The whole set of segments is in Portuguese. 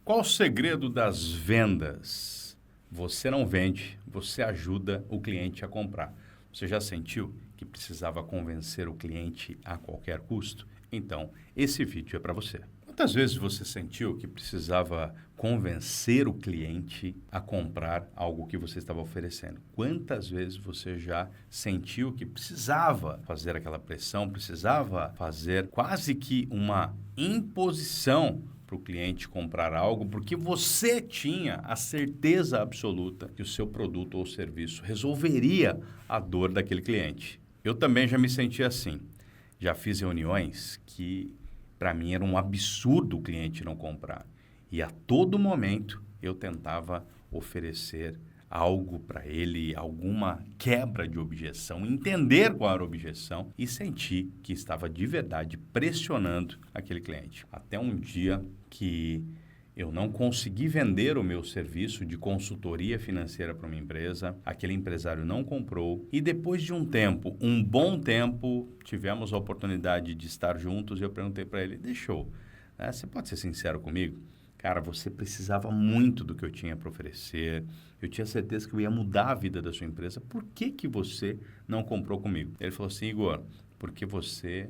Qual o segredo das vendas? Você não vende, você ajuda o cliente a comprar. Você já sentiu que precisava convencer o cliente a qualquer custo? Então, esse vídeo é para você. Quantas vezes você sentiu que precisava convencer o cliente a comprar algo que você estava oferecendo? Quantas vezes você já sentiu que precisava fazer aquela pressão, precisava fazer quase que uma imposição para o cliente comprar algo, porque você tinha a certeza absoluta que o seu produto ou serviço resolveria a dor daquele cliente? Eu também já me senti assim. Já fiz reuniões que, para mim, era um absurdo o cliente não comprar. E a todo momento eu tentava oferecer algo para ele, alguma quebra de objeção, entender qual era a objeção e sentir que estava de verdade pressionando aquele cliente. Até um dia que eu não consegui vender o meu serviço de consultoria financeira para uma empresa, aquele empresário não comprou e depois de um tempo, um bom tempo, tivemos a oportunidade de estar juntos e eu perguntei para ele, você pode ser sincero comigo? Cara, você precisava muito do que eu tinha para oferecer, eu tinha certeza que eu ia mudar a vida da sua empresa, por que que você não comprou comigo? Ele falou assim, Igor, porque você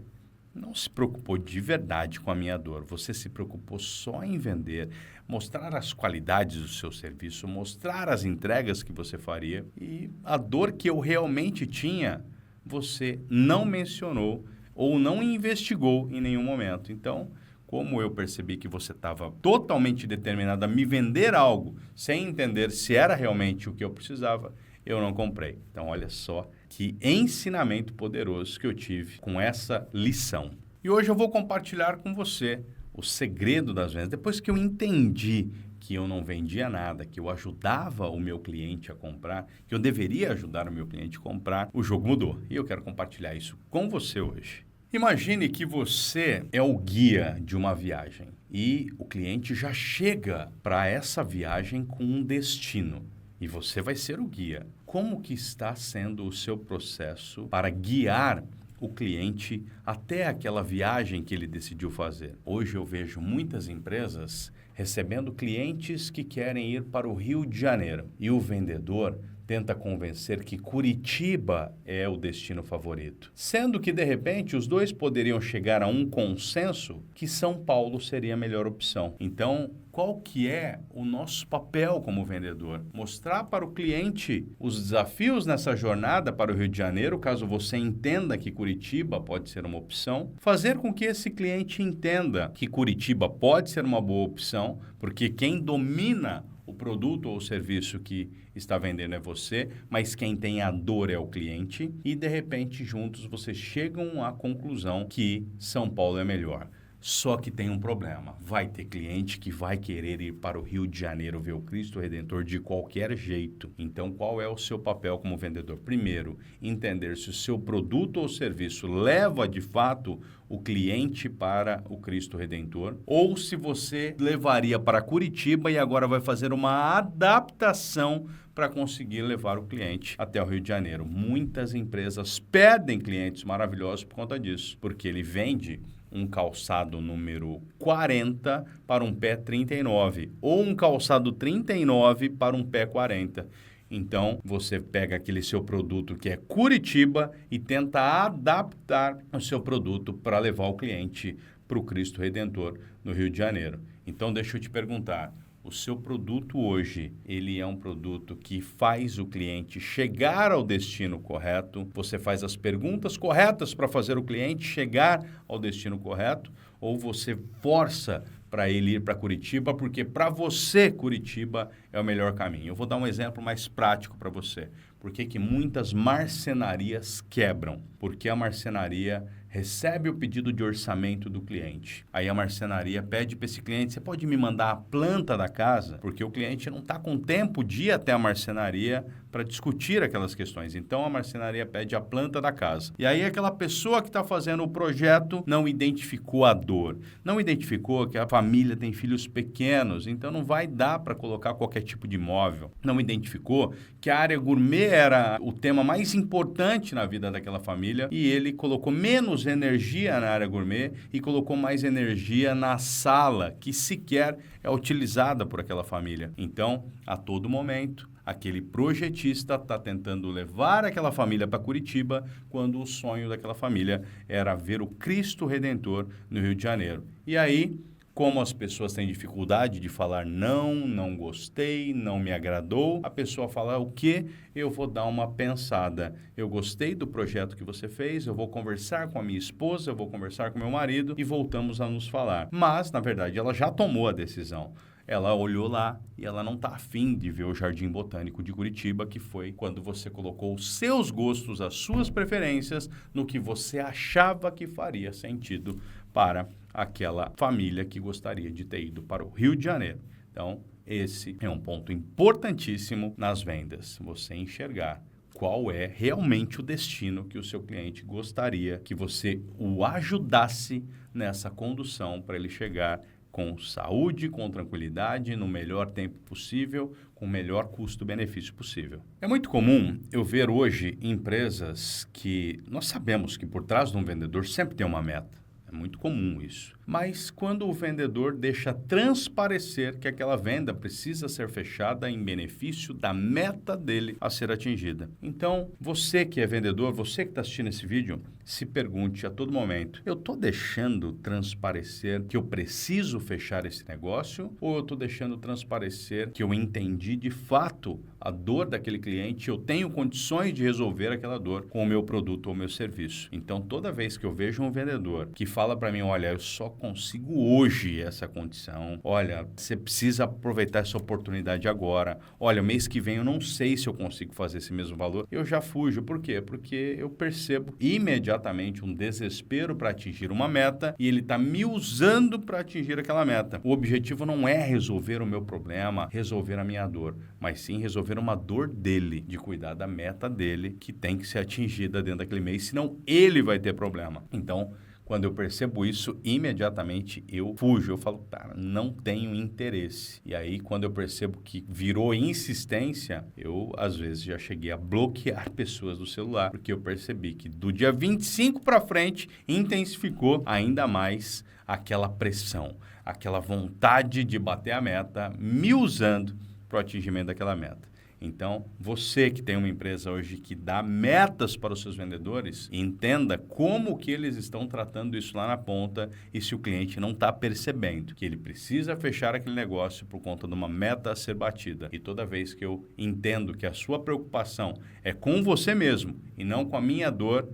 não se preocupou de verdade com a minha dor. Você se preocupou só em vender, mostrar as qualidades do seu serviço, mostrar as entregas que você faria. E a dor que eu realmente tinha, você não mencionou ou não investigou em nenhum momento. Então, como eu percebi que você estava totalmente determinado a me vender algo sem entender se era realmente o que eu precisava, eu não comprei. Então, olha só que ensinamento poderoso que eu tive com essa lição. E hoje eu vou compartilhar com você o segredo das vendas. Depois que eu entendi que eu não vendia nada, que eu ajudava o meu cliente a comprar, que eu deveria ajudar o meu cliente a comprar, o jogo mudou. E eu quero compartilhar isso com você hoje. Imagine que você é o guia de uma viagem e o cliente já chega para essa viagem com um destino. E você vai ser o guia. Como que está sendo o seu processo para guiar o cliente até aquela viagem que ele decidiu fazer? Hoje eu vejo muitas empresas recebendo clientes que querem ir para o Rio de Janeiro. E o vendedor tenta convencer que Curitiba é o destino favorito. Sendo que, de repente, os dois poderiam chegar a um consenso que São Paulo seria a melhor opção. Então, qual que é o nosso papel como vendedor? Mostrar para o cliente os desafios nessa jornada para o Rio de Janeiro, caso você entenda que Curitiba pode ser uma opção. Fazer com que esse cliente entenda que Curitiba pode ser uma boa opção, porque quem domina o produto ou o serviço que está vendendo é você, mas quem tem a dor é o cliente. E, de repente, juntos vocês chegam à conclusão que São Paulo é melhor. Só que tem um problema. Vai ter cliente que vai querer ir para o Rio de Janeiro ver o Cristo Redentor de qualquer jeito. Então, qual é o seu papel como vendedor? Primeiro, entender se o seu produto ou serviço leva, de fato, o cliente para o Cristo Redentor, ou se você levaria para Curitiba e agora vai fazer uma adaptação para conseguir levar o cliente até o Rio de Janeiro. Muitas empresas perdem clientes maravilhosos por conta disso, porque ele vende um calçado número 40 para um pé 39, ou um calçado 39 para um pé 40. Então, você pega aquele seu produto que é Curitiba e tenta adaptar o seu produto para levar o cliente para o Cristo Redentor no Rio de Janeiro. Então, deixa eu te perguntar, o seu produto hoje, ele é um produto que faz o cliente chegar ao destino correto? Você faz as perguntas corretas para fazer o cliente chegar ao destino correto? Ou você força para ele ir para Curitiba, porque para você Curitiba é o melhor caminho? Eu vou dar um exemplo mais prático para você. Por que muitas marcenarias quebram? Porque a marcenaria recebe o pedido de orçamento do cliente. Aí a marcenaria pede para esse cliente, você pode me mandar a planta da casa? Porque o cliente não está com tempo de ir até a marcenaria para discutir aquelas questões. Então, a marcenaria pede a planta da casa. E aí, aquela pessoa que está fazendo o projeto não identificou a dor, não identificou que a família tem filhos pequenos, então não vai dar para colocar qualquer tipo de móvel. Não identificou que a área gourmet era o tema mais importante na vida daquela família e ele colocou menos energia na área gourmet e colocou mais energia na sala, que sequer é utilizada por aquela família. Então, a todo momento, aquele projetista está tentando levar aquela família para Curitiba, quando o sonho daquela família era ver o Cristo Redentor no Rio de Janeiro. E aí, como as pessoas têm dificuldade de falar não gostei, não me agradou, a pessoa fala o quê? Eu vou dar uma pensada. Eu gostei do projeto que você fez, eu vou conversar com a minha esposa, eu vou conversar com meu marido e voltamos a nos falar. Mas, na verdade, ela já tomou a decisão. Ela olhou lá e ela não está afim de ver o Jardim Botânico de Curitiba, que foi quando você colocou os seus gostos, as suas preferências, no que você achava que faria sentido para aquela família que gostaria de ter ido para o Rio de Janeiro. Então, esse é um ponto importantíssimo nas vendas, você enxergar qual é realmente o destino que o seu cliente gostaria que você o ajudasse nessa condução para ele chegar com saúde, com tranquilidade, no melhor tempo possível, com o melhor custo-benefício possível. É muito comum eu ver hoje empresas que nós sabemos que por trás de um vendedor sempre tem uma meta. É muito comum isso. Mas quando o vendedor deixa transparecer que aquela venda precisa ser fechada em benefício da meta dele a ser atingida. Então, você que é vendedor, você que está assistindo esse vídeo, se pergunte a todo momento, eu estou deixando transparecer que eu preciso fechar esse negócio ou eu estou deixando transparecer que eu entendi de fato a dor daquele cliente, eu tenho condições de resolver aquela dor com o meu produto ou meu serviço. Então, toda vez que eu vejo um vendedor que fala para mim, olha, eu só consigo hoje essa condição, olha, você precisa aproveitar essa oportunidade agora, olha, mês que vem eu não sei se eu consigo fazer esse mesmo valor, eu já fujo. Por quê? Porque eu percebo imediatamente um desespero para atingir uma meta e ele está me usando para atingir aquela meta. O objetivo não é resolver o meu problema, resolver a minha dor, mas sim resolver uma dor dele, de cuidar da meta dele, que tem que ser atingida dentro daquele mês, senão ele vai ter problema. Então, quando eu percebo isso, imediatamente eu fujo. Eu falo, cara, não tenho interesse. E aí, quando eu percebo que virou insistência, eu, às vezes, já cheguei a bloquear pessoas do celular, porque eu percebi que do dia 25 para frente, intensificou ainda mais aquela pressão, aquela vontade de bater a meta, me usando para o atingimento daquela meta. Então, você que tem uma empresa hoje que dá metas para os seus vendedores, entenda como que eles estão tratando isso lá na ponta e se o cliente não está percebendo que ele precisa fechar aquele negócio por conta de uma meta a ser batida. E toda vez que eu entendo que a sua preocupação é com você mesmo e não com a minha dor,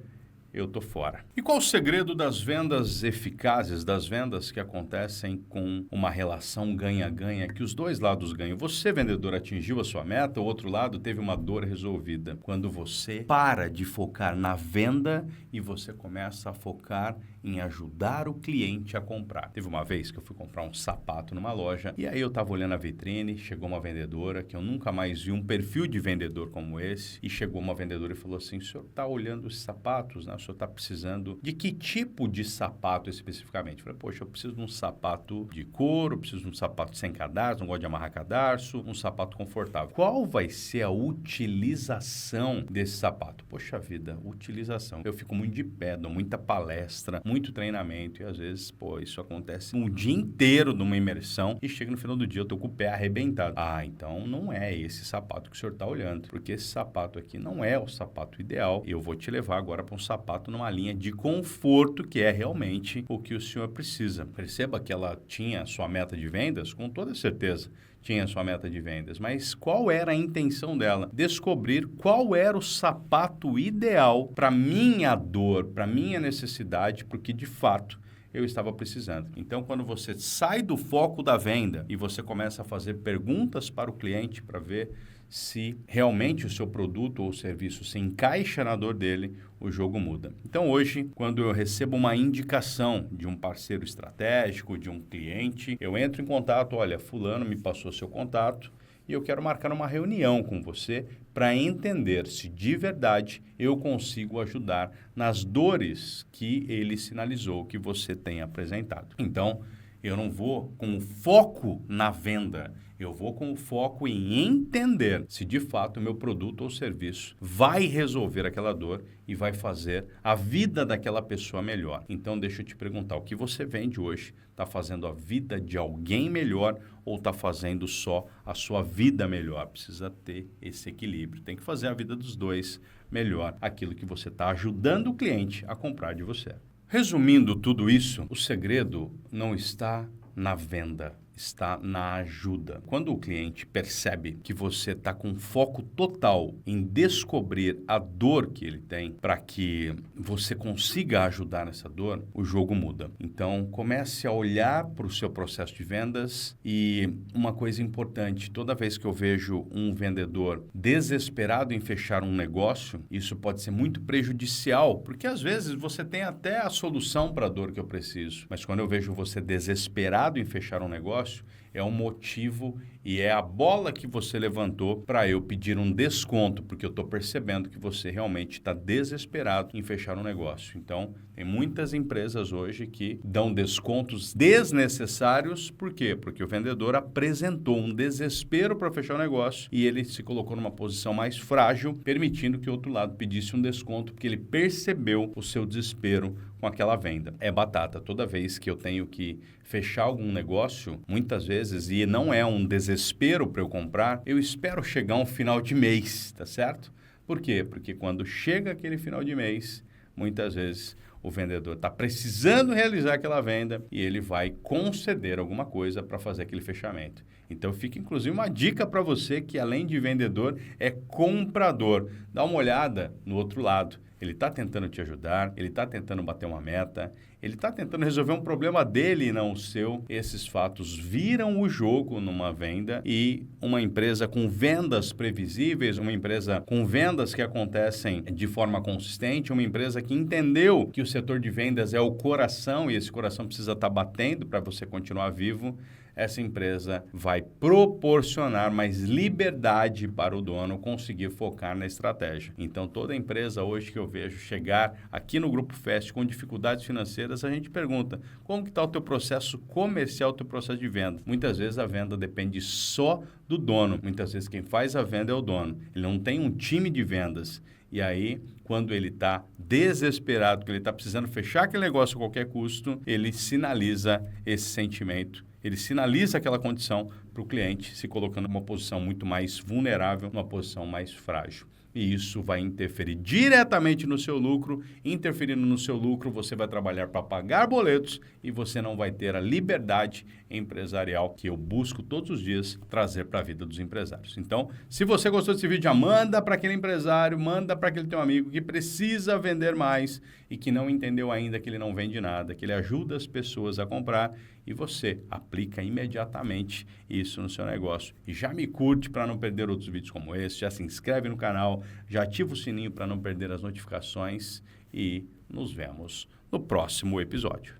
eu tô fora. E qual o segredo das vendas eficazes, das vendas que acontecem com uma relação ganha-ganha, que os dois lados ganham? Você, vendedor, atingiu a sua meta, o outro lado teve uma dor resolvida. Quando você para de focar na venda e você começa a focar em ajudar o cliente a comprar. Teve uma vez que eu fui comprar um sapato numa loja e aí eu estava olhando a vitrine, chegou uma vendedora que eu nunca mais vi um perfil de vendedor como esse e chegou uma vendedora e falou assim, o senhor está olhando os sapatos, né? O senhor está precisando de que tipo de sapato especificamente? Eu falei, poxa, eu preciso de um sapato de couro, eu preciso de um sapato sem cadarço, não gosto de amarrar cadarço, um sapato confortável. Qual vai ser a utilização desse sapato? Poxa vida, utilização. Eu fico muito de pé, dou muita palestra, muito treinamento e às vezes, isso acontece um dia inteiro numa imersão e chega no final do dia eu tô com o pé arrebentado. Ah, então não é esse sapato que o senhor está olhando, porque esse sapato aqui não é o sapato ideal e eu vou te levar agora para um sapato numa linha de conforto que é realmente o que o senhor precisa. Perceba que ela tinha sua meta de vendas, com toda certeza. Tinha sua meta de vendas, mas qual era a intenção dela? Descobrir qual era o sapato ideal para minha dor, para minha necessidade, porque de fato eu estava precisando. Então, quando você sai do foco da venda e você começa a fazer perguntas para o cliente para ver se realmente o seu produto ou serviço se encaixa na dor dele, o jogo muda. Então, hoje, quando eu recebo uma indicação de um parceiro estratégico, de um cliente, eu entro em contato, olha, fulano me passou seu contato e eu quero marcar uma reunião com você para entender se de verdade eu consigo ajudar nas dores que ele sinalizou que você tem apresentado. Então, eu não vou com foco na venda, eu vou com foco em entender se de fato o meu produto ou serviço vai resolver aquela dor e vai fazer a vida daquela pessoa melhor. Então, deixa eu te perguntar, o que você vende hoje está fazendo a vida de alguém melhor ou está fazendo só a sua vida melhor? Precisa ter esse equilíbrio, tem que fazer a vida dos dois melhor, aquilo que você está ajudando o cliente a comprar de você. Resumindo tudo isso, o segredo não está na venda, está na ajuda. Quando o cliente percebe que você está com foco total em descobrir a dor que ele tem para que você consiga ajudar nessa dor, o jogo muda. Então, comece a olhar para o seu processo de vendas e uma coisa importante, toda vez que eu vejo um vendedor desesperado em fechar um negócio, isso pode ser muito prejudicial, porque às vezes você tem até a solução para a dor que eu preciso, mas quando eu vejo você desesperado em fechar um negócio, é um motivo e é a bola que você levantou para eu pedir um desconto, porque eu estou percebendo que você realmente está desesperado em fechar um negócio. Então, tem muitas empresas hoje que dão descontos desnecessários. Por quê? Porque o vendedor apresentou um desespero para fechar o negócio e ele se colocou numa posição mais frágil, permitindo que o outro lado pedisse um desconto, porque ele percebeu o seu desespero com aquela venda. É batata. Toda vez que eu tenho que fechar algum negócio, muitas vezes, e não é um desespero para eu comprar, eu espero chegar um final de mês, tá certo? Por quê? Porque quando chega aquele final de mês, muitas vezes o vendedor está precisando realizar aquela venda e ele vai conceder alguma coisa para fazer aquele fechamento. Então, fica inclusive uma dica para você que, além de vendedor, é comprador. Dá uma olhada no outro lado. Ele está tentando te ajudar, ele está tentando bater uma meta, ele está tentando resolver um problema dele e não o seu. Esses fatos viram o jogo numa venda e uma empresa com vendas previsíveis, uma empresa com vendas que acontecem de forma consistente, uma empresa que entendeu que o setor de vendas é o coração e esse coração precisa estar batendo para você continuar vivo. Essa empresa vai proporcionar mais liberdade para o dono conseguir focar na estratégia. Então, toda empresa hoje que eu vejo chegar aqui no Grupo Fest com dificuldades financeiras, a gente pergunta, como que está o teu processo comercial, o teu processo de venda? Muitas vezes a venda depende só do dono. Muitas vezes quem faz a venda é o dono. Ele não tem um time de vendas. E aí, quando ele está desesperado, que ele está precisando fechar aquele negócio a qualquer custo, ele sinaliza esse sentimento. Ele sinaliza aquela condição para o cliente se colocando numa posição muito mais vulnerável, numa posição mais frágil. E isso vai interferir diretamente no seu lucro. Interferindo no seu lucro, você vai trabalhar para pagar boletos e você não vai ter a liberdade empresarial que eu busco todos os dias trazer para a vida dos empresários. Então, se você gostou desse vídeo, já manda para aquele empresário, manda para aquele teu amigo que precisa vender mais e que não entendeu ainda que ele não vende nada, que ele ajuda as pessoas a comprar e você aplica imediatamente isso no seu negócio. E já me curte para não perder outros vídeos como esse, já se inscreve no canal, já ativa o sininho para não perder as notificações e nos vemos no próximo episódio.